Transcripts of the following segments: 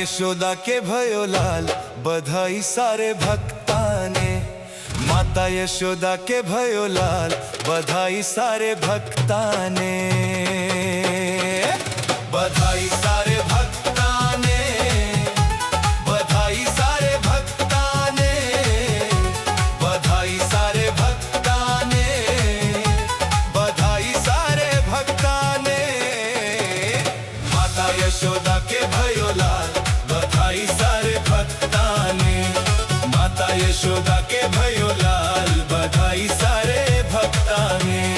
यशोदा के भयो लाल, बधाई सारे भक्ताने। माता यशोदा के भयो लाल, बधाई सारे भक्ताने। बधाई सारे भक्ताने, बधाई सारे भक्ताने, बधाई सारे भक्ताने, बधाई सारे भक्ताने। माता यशोदा के भयो लाल, बधाई सारे भक्ताने। माता यशोदा के भयो लाल, बधाई सारे भक्ताने।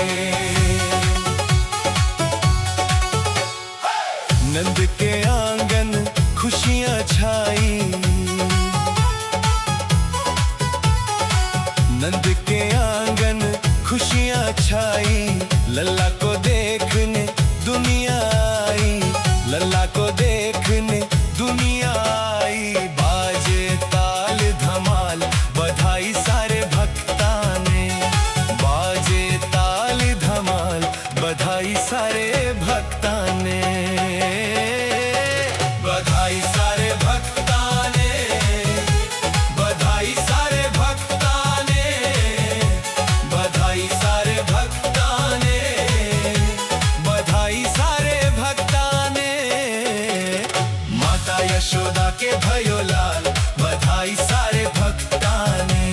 नंद के आंगन खुशियां छाई, नंद के आंगन खुशियां छाई। लल्ला को देखने दुनिया आई, लल्ला को देखने दुनिया आई। बाजे ताल धमाल, बधाई सारे भक्ताने। बाजे ताल धमाल, बधाई सारे भक्ताने। बधाई सारे भक्ताने, बधाई सारे भक्ताने, बधाई सारे भक्ताने, बधाई सारे भक्ताने। माता यशोदा के भयो लाल, बधाई सारे भक्ताने।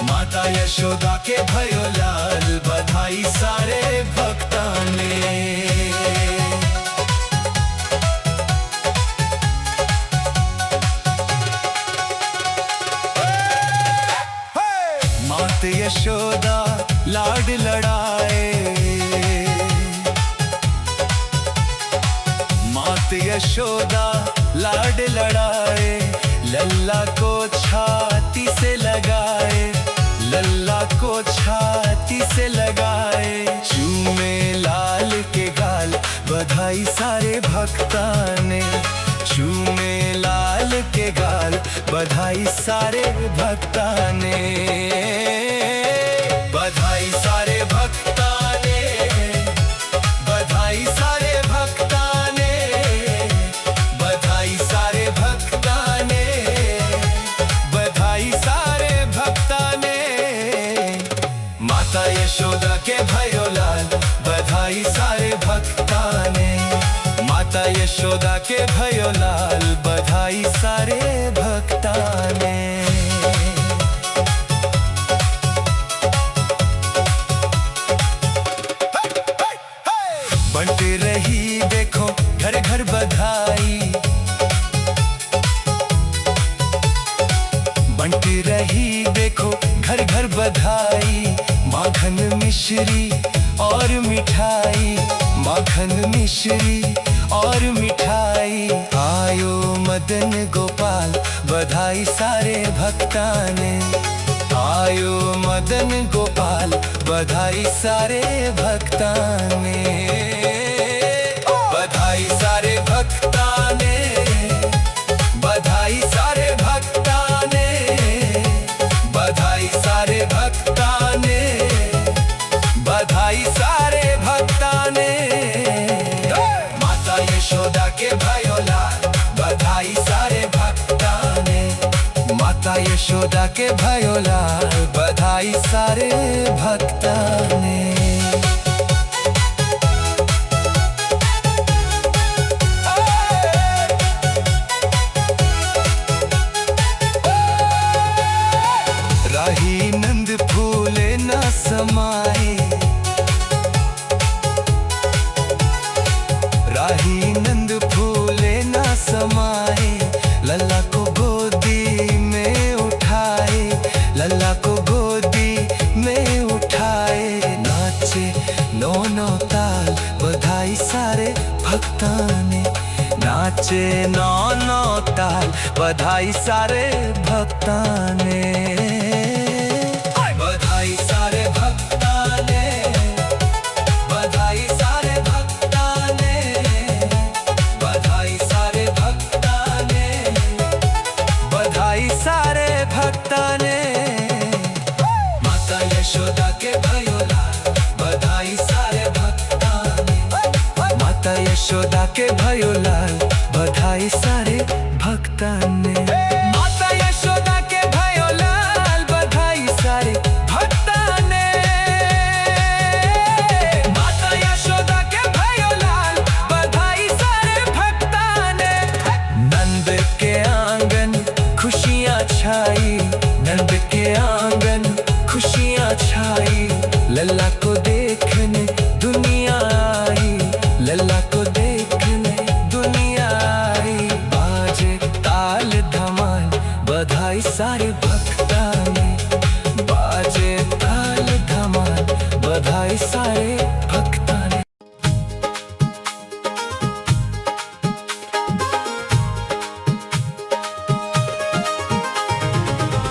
माता यशोदा के भयो लाल, बधाई सारे भक्ताने। मात यशोदा लाड लड़ाए, मात यशोदा लाड लड़ाए। लल्ला को छाती से लगाए, लल्ला को छाती से लगाए। चूमे लाल के गाल, बधाई सारे भक्ताने। चूमे लाल के गाल, बधाई सारे भक्ताने। बधाई सारे भक्ताने, बधाई सारे भक्ताने, बधाई सारे भक्ताने, बधाई सारे भक्ताने। माता यशोदा के भयो लाल, बधाई सारे भक्ताने। माता यशोदा के भयो लाल, बधाई सारे भक्ताने। बंटी रही देखो घर घर बधाई, बंटी रही देखो घर घर बधाई। माखन मिश्री और मिठाई, माखन मिश्री और मिठाई। आयो मदन गोपाल, बधाई सारे भक्ताने। आयो मदन गोपाल, बधाई सारे भक्ताने। बधाई सारे भक्ताने, बधाई सारे भक्ताने, बधाई सारे भक्ताने, बधाई सारे भक्ताने। माता यशोदा के भयो लाल, बधाई सारे भक्ताने। माता यशोदा के भयो लाल, बधाई सारे भक्ताने। राही नंद फूले न समाए, राही नंद फूले न समाए। लल्ला को गोदी में उठाए, लल्ला को गोदी में उठाए। नाचे नौ नौ ताल, बधाई सारे भक्ताने। नाचे नौ नौ ताल, बधाई सारे भक्ताने। बधाई सारे भक्ताने, बधाई सारे भक्ताने, बधाई सारे भक्ताने, बधाई सारे भक्ताने। माता यशोदा के भयो लाल, बधाई सारे भक्ताने। माता यशोदा के भयो लाल, बधाई सारे भक्त। ने। माता यशोदा के भयो लाल, बधाई सारे भक्ता ने। माता यशोदा के भयो लाल, बधाई सारे भक्ता ने। नंद के आंगन खुशियाँ छाई, नंद के आंगन खुशियाँ छाई। लल्ला को देखने दुनिया आई, लल्ला को देखने दुनिया आई। बाजे ताल धमाल, बधाई सारे भक्ता ने। बाजे ताल धमाल, बधाई सारे भक्ता ने।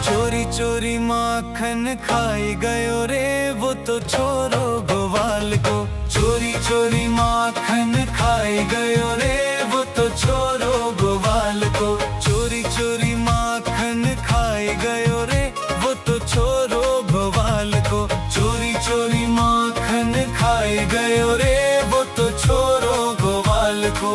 चोरी चोरी माखन खाई गयो रे वो तो छोरो ग्वाल को। चोरी चोरी माखन खाई गयो रे वो तो छोरो ग्वाल को। चोरी चोरी माखन खाई गयो रे वो तो छोरो ग्वाल को। चोरी चोरी माखन खाई गयो रे वो तो छोरो ग्वाल को।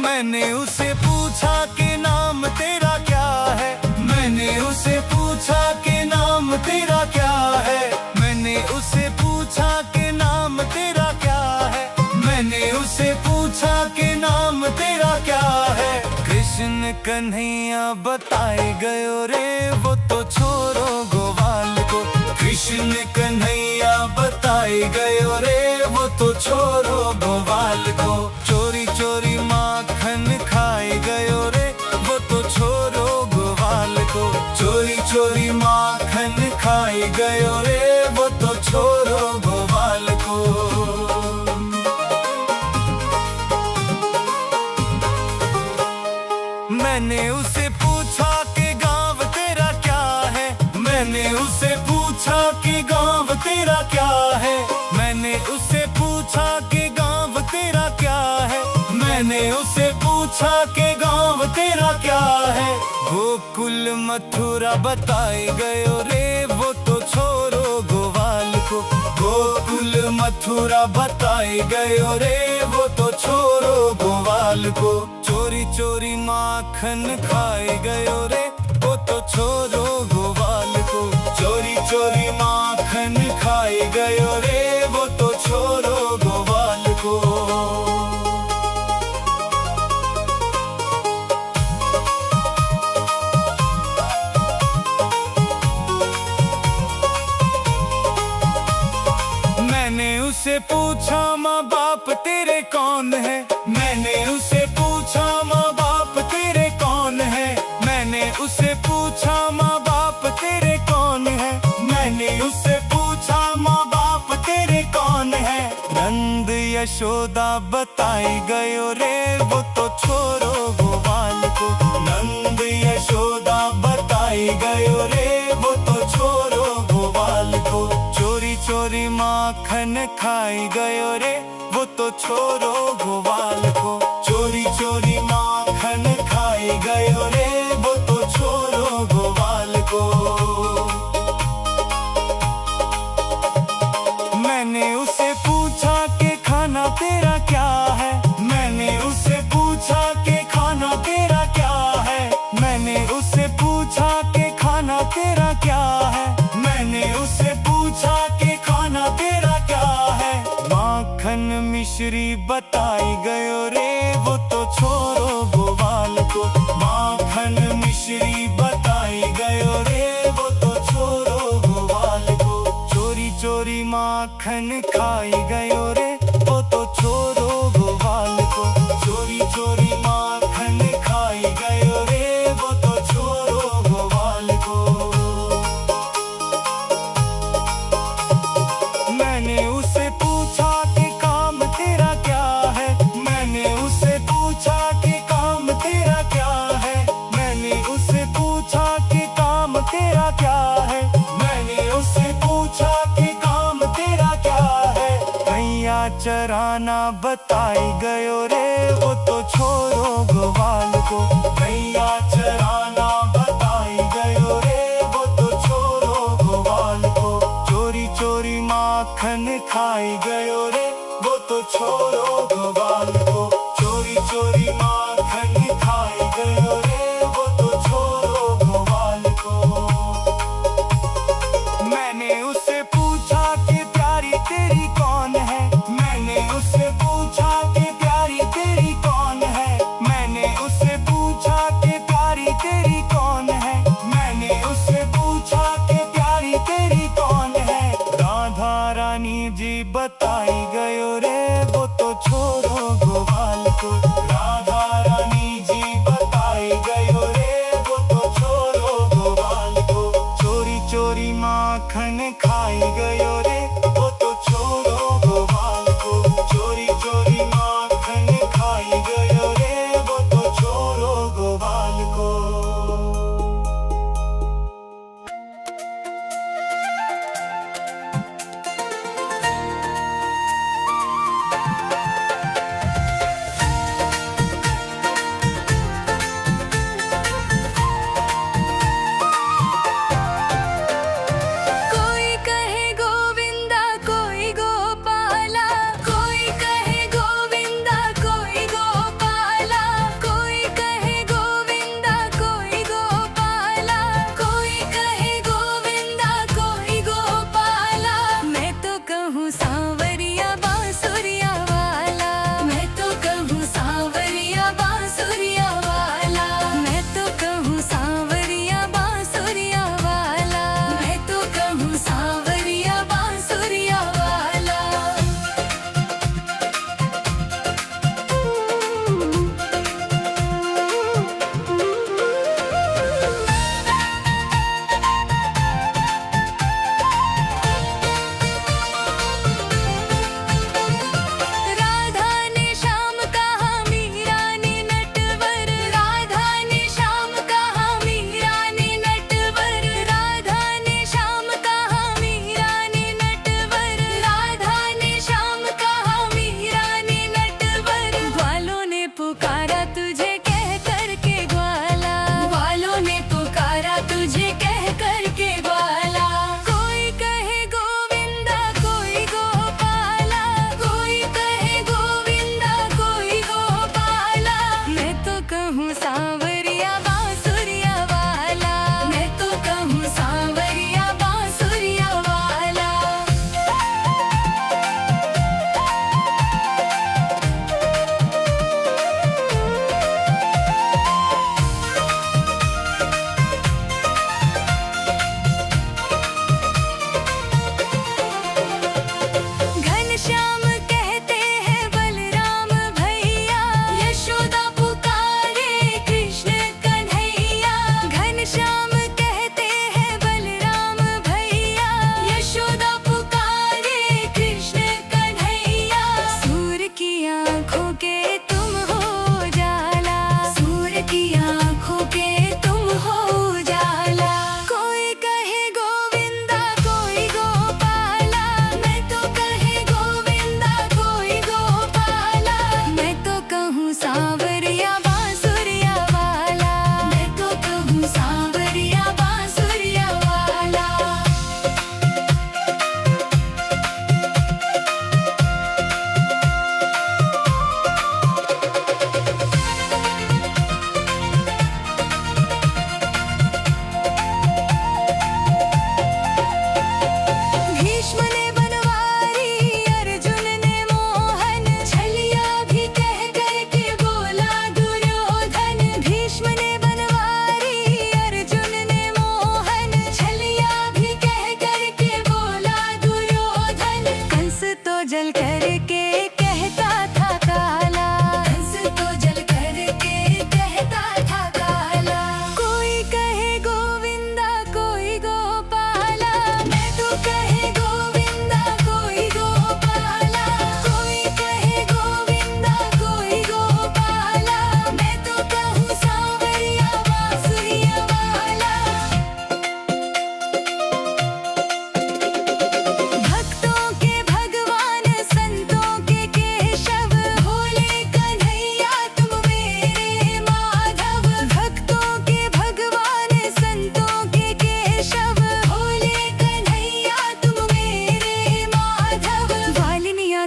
मैंने उसे पूछा कि नाम तेरा क्या है। मैंने उसे पूछा कि नाम तेरा क्या है। मैंने उसे पूछा कि नाम तेरा क्या है। मैंने उसे पूछा कि नाम तेरा क्या है। कृष्ण कन्हैया बताए गयो रे वो तो छोरो ग्वाल को। कृष्ण कन्हैया बताए गयो रे वो तो छोरो ग्वाल को। चोरी चोरी माखन खाए गयो रे वो तो छोरो ग्वाल को। चोरी चोरी माखन खाए गयो रे वो तो छोरो ग्वाल को। मैंने उसे पूछा कि गाँव तेरा क्या है। मैंने उसे पूछा कि गाँव तेरा क्या है। मैंने उसे पूछा कि गाँव तेरा क्या है। मैंने उसे पूछा कि गाँव तेरा क्या है। गोकुल मथुरा बताए गयो रे वो तो छोरो ग्वाल को। गोकुल मथुरा बताए गयो रे वो तो छोरो ग्वाल को। चोरी चोरी माखन खाए गयो रे वो तो छोरो ग्वाल को। चोरी चोरी माखन खाए गयो रे वो तो छोरो ग्वाल को। मैंने उसे पूछा माँ बाप तेरे कौन है। मैंने उसे पूछा माँ बाप तेरे कौन है। मैंने उसे पूछा माँ बाप तेरे कौन है। मैंने उसे पूछा माँ बाप तेरे कौन है। नंद यशोदा बताई गयो रे वो तो छोरो ग्वाल को। नंद यशोदा बताई गयो रे वो तो छोरो ग्वाल को। चोरी चोरी माखन खाई गयो रे वो तो छोरो ग्वाल को। चोरी चोरी माखन खाई गयो रे वो तो छोरो ग्वाल को। मैंने उसे पूछा कि खाना तेरा क्या है। मैंने उसे पूछा कि खाना तेरा क्या है। मैंने उसे पूछा कि खाना तेरा क्या है। मैंने उसे पूछा कि खाना तेरा क्या है। माखन मिश्री बताई गयो रे वो तो छोरो ग्वाल को। माखन मिश्री बताई गयो रे वो तो छोरो ग्वाल को। चोरी चोरी माखन खाई गयो रे वो तो छोरो ग्वाल को। चोरी चोरी माखन खाई गयो रे वो तो छोरो ग्वाल को। मैंने उसे पूछा कि काम तेरा क्या है। मैंने उसे पूछा कि काम तेरा क्या है। मैंने उसे पूछा कि काम तेरा क्या है। मैंने उसे पूछा कि काम तेरा क्या है। गैया चराना बताई गयो रे वो तो छोरो ग्वाल को। गैया चराना बताई गयो रे वो तो छोरो ग्वाल को। चोरी चोरी माखन खाई गयो रे वो तो छोरो ग्वाल को। चोरी आई गयो रे वो तो छोड़ो गोपाल को।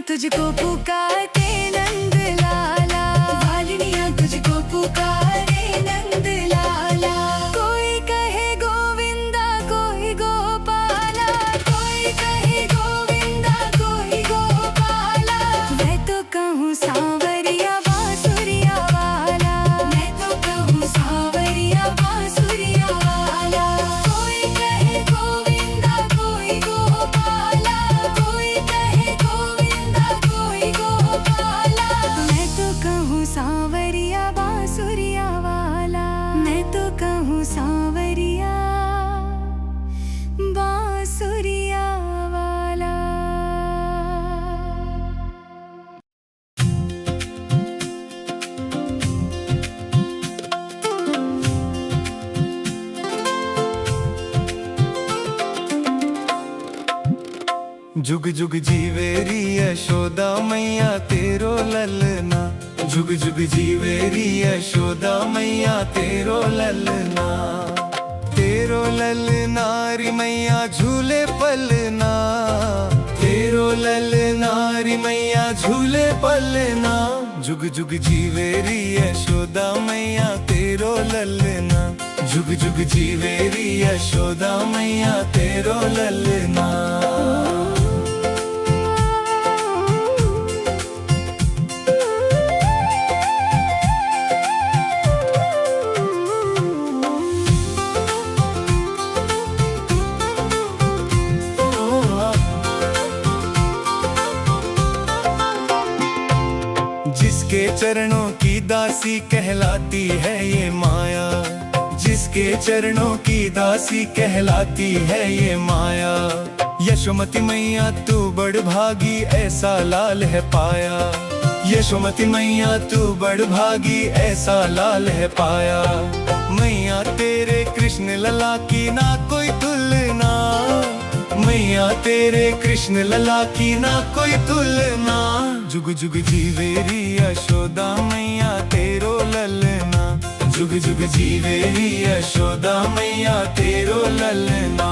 तुझको पुकारते नंद लाला, वालिनियाँ तुझको पुकारे नंद लाला। कोई कहे गोविंदा कोई गोपाला, कोई कहे गोविंदा कोई गोपाला। मैं तो कहूँ सांवरिया बांसुरिया वाला, मैं तो कहूँ सांवरिया बांसुरिया वाला। कोई कहे गोविंदा कोई गोपाला, कोई कहे गोविंदा कोई गोपाला। मैं तो कहूँ सांवरिया बांसुरिया वाला, मैं तो कहूँ सांवरिया बांसुरिया वाला। जुग जुग जीवेरी यशोदा मैया तेरो ललना, जुग जुग जीवेरी यशोदा मैया तेरो ललना। तेरो ललना री मैया झूले पलना, तेरो ललना री मैया झूले पलना। जुग जुग जीवेरी यशोदा मैया तेरो ललना, जुग जुग जीवेरी यशोदा मैया तेरो ललना। जिसके चरणों की दासी कहलाती है ये माया, जिसके चरणों की दासी कहलाती है ये माया। यशोमती मैया तू बड़ भागी ऐसा लाल है पाया, यशोमती मैया तू बड़ भागी ऐसा लाल है पाया। मैया तेरे कृष्ण लला की ना कोई तुलना, मैया तेरे कृष्ण लला की ना कोई तुलना। जुग जुग जीवेरी यशोदा मैया तेरो ललना, जुग जुग जीवेरी यशोदा मैया तेरो ललना।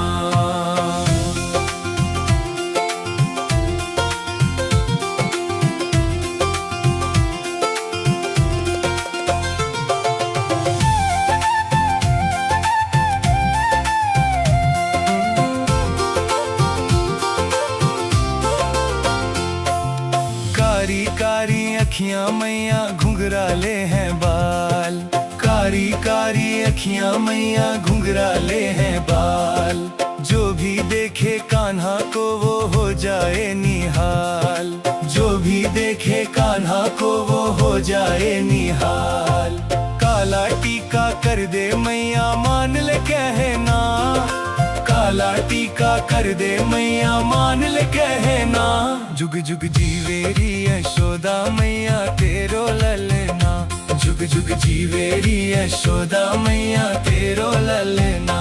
कारी कारी अखियां मैया घुंघराले हैं बाल, कारी कारी अखियां मैया घुंघराले हैं बाल। जो भी देखे कान्हा को वो हो जाए निहाल, जो भी देखे कान्हा को वो हो जाए निहाल। काला टीका कर दे मैया मान ले कहना, काला टीका कर दे मैया मान ले कहना। जुग जुग जीवेरी यशोदा मैया तेरो ललना, जुग जुग जीवेरी यशोदा मैया तेरो ललना।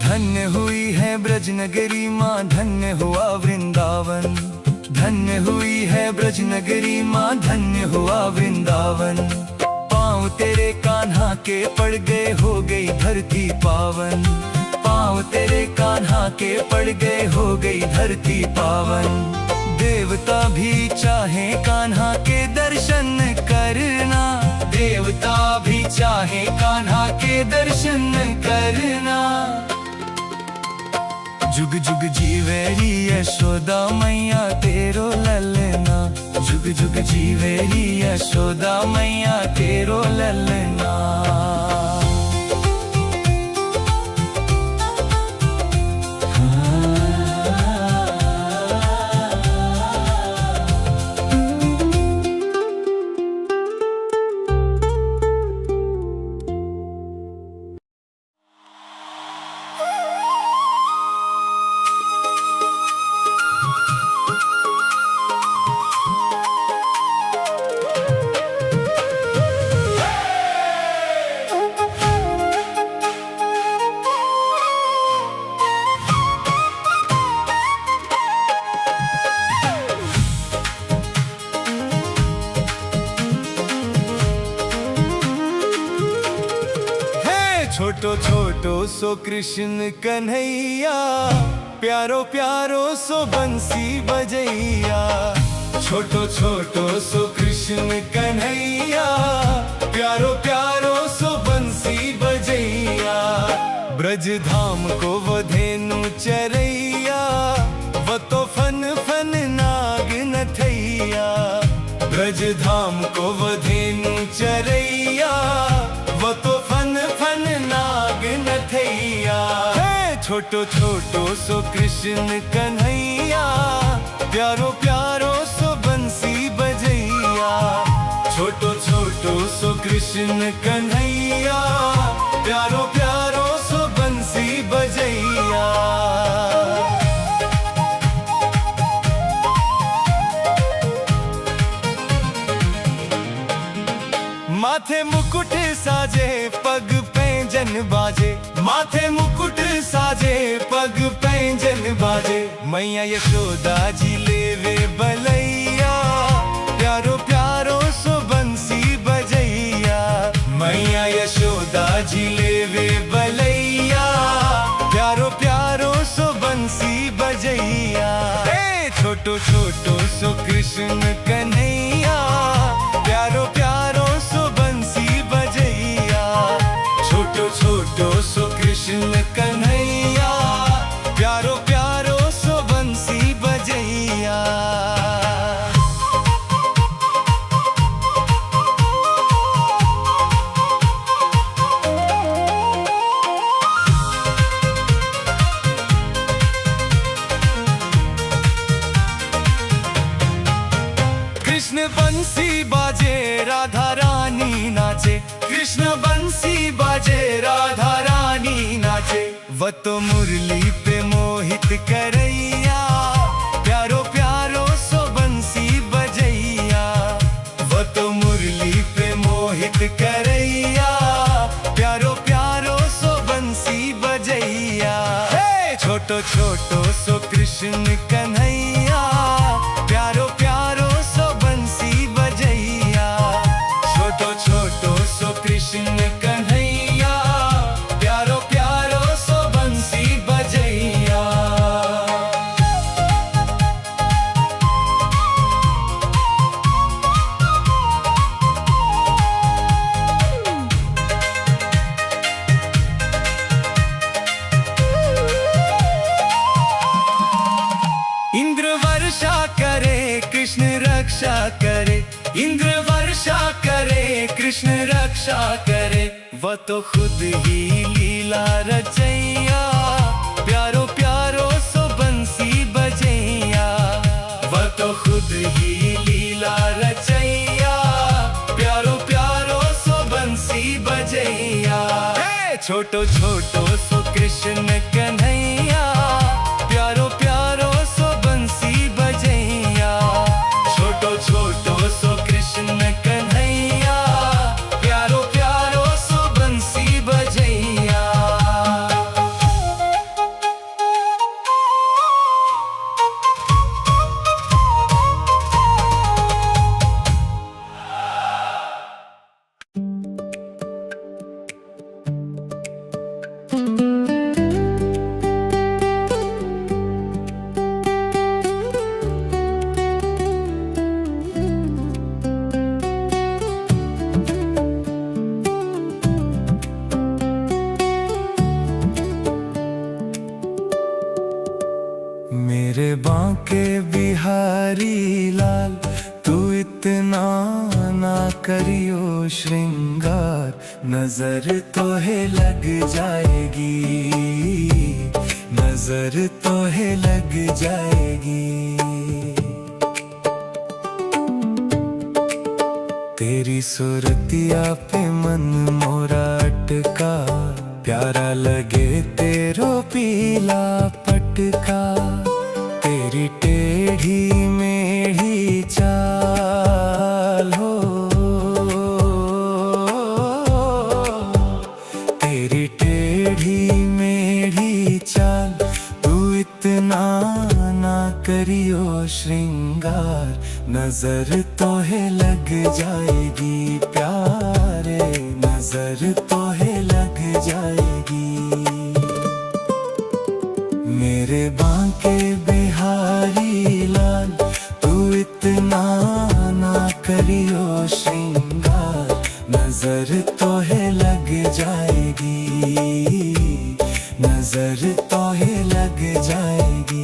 धन्य हुई है ब्रज नगरी माँ, धन्य हुआ वृंदावन, धन्य हुई है ब्रज नगरी माँ, धन्य हुआ वृंदावन। पाँव तेरे कान्हा के पड़ गए हो गई धरती पावन, पाँव तेरे कान्हा के पड़ गए हो गई धरती पावन। देवता भी चाहे कान्हा के दर्शन करना, देवता भी चाहे कान्हा के दर्शन करना। जुग जुग जीवेरी यशोदा मैया तेरो ललना, जुग जुग जीवेरी यशोदा मैया तेरो ललना। छोटो छोटो सो कृष्ण कन्हैया, प्यारो प्यारो सो बंसी बजैया। छोटो छोटो सो कृष्ण कन्हैया, प्यारो प्यारो सो बंसी बजैया। ब्रज धाम को वो धेनु चरैया, वो तो फन फन नाग नथैया। ब्रज धाम को वो धेनु चरैया, वो तो फन फन नाग नथैया। छोटो छोटो सो कृष्ण कन्हैया, प्यारो प्यारो सो बंसी बजैया। छोटो छोटो छोटो सो कृष्ण कन्हैया, प्यारो प्यारो सो बंसी बजैया। माथे मुकुट साजे पग पैंजन बाजे, माथे मुकुट साजे पग पैंजन बाजे। मैया यशोदा जी लेवे बलैया, प्यारो प्यारो सो बंसी बजैया। मैया यशोदा जी लेवे बलैया, प्यारो प्यारो सो बंसी बजैया। छोटो छोटो सो कृष्ण कन्हैया, प्यारो प्यारो सो बंसी बजैया। छोटो छोटो सो कृष्ण कन्हैया, प्यारो प्यारो सो बंसी बजैया। कृष्ण बंसी बाजे राधा रानी नाचे, कृष्ण बंसी बाजे राधा रानी नाचे। वो तो मुरली पे मोहित करैया, प्यारो प्यारो सो बंसी बजैया। वो तो मुरली पे मोहित करैया, प्यारो प्यारो सो बंसी बजैया। छोटो छोटो सो कृष्ण कन्हैया, प्यारो प्यारो सो बंसी बजैया। छोटो छोटो सो कृष्ण कन्हैया, प्यारो प्यारो सो बंसी बजैया। इंद्र वर्षा करे कृष्ण रक्षा करे, इंद्र वर्षा करे कृष्ण रक्षा करे। वह तो खुद ही लीला रचैया, प्यारो प्यारो सो बंसी बजैया। वह तो खुद ही लीला रचैया, प्यारो प्यारो सो बंसी बजैया। छोटो छोटो सो कृष्ण कन्हैया, प्यारो प्यारो सो बंसी बजैया। छोटो छोटो सो कृष्ण कन्हैया, प्यारो प्यारो सो बंसी बजैया। मेरे बांके बिहारी लाल, तू इतना ना करियो श्रृंगार। नजर तो है लग जाएगी, नजर तो है लग जाएगी। तेरी सूरतिया पे मन मोरा अटका, प्यारा लगे तेरो पीला पटका। तेरी टेढ़ी मेढ़ी चाल हो, तेरी टेढ़ी मेढ़ी चाल। तू इतना ना करियो श्रृंगार, नजर तो है लग जाएगी प्यारे, नजर तो है लग जाएगी। मेरे बांके बिहारी लाल, तू इतना ना करियो श्रृंगार। नजर तो है लग जाएगी, नजर तो है लग जाएगी।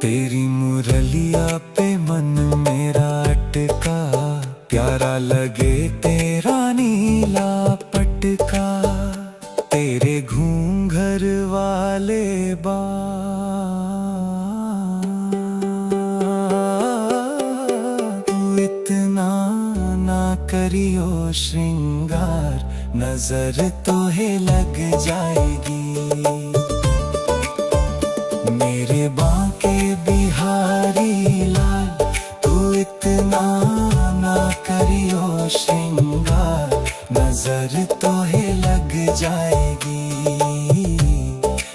तेरी मुरलिया पे मन मेरा अटका, प्यारा लगे तेरा नीला करियो श्रृंगार, नजर तो है लग जाएगी। मेरे बांके बिहारी लाल, तू इतना ना करियो श्रृंगार, नजर तो है लग जाएगी,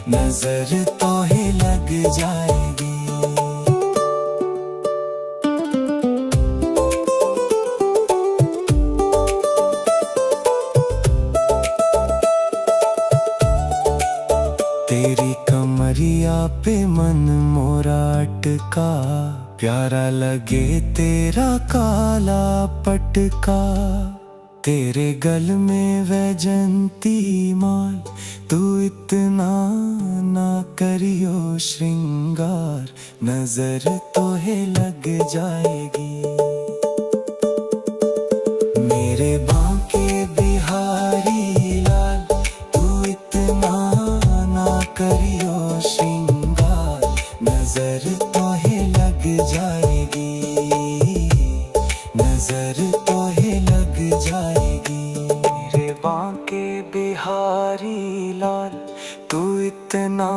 नजर तो है लग जाएगी। तेरी कमरिया पे मन मोरा अटका, प्यारा लगे तेरा काला पटका। तेरे गल में वैजंती माल, तू इतना ना करियो श्रृंगार, नजर तो है लग जाएगी। मेरे बांके बिहारी लाल, तू इतना करियो श्रृंगार, नजर तो है लग जाएगी, नजर तो है लग जाएगी। मेरे बांके बिहारी लाल, तू इतना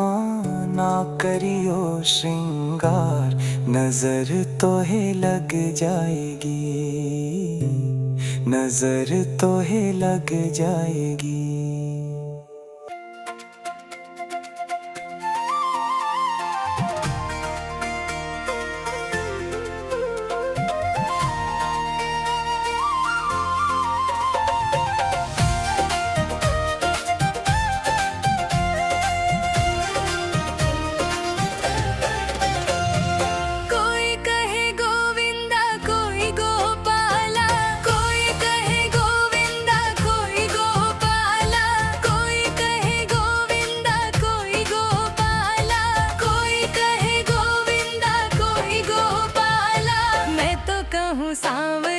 ना करियो श्रृंगार, नजर तो है लग जाएगी, नजर तो है लग जाएगी। सांवरिया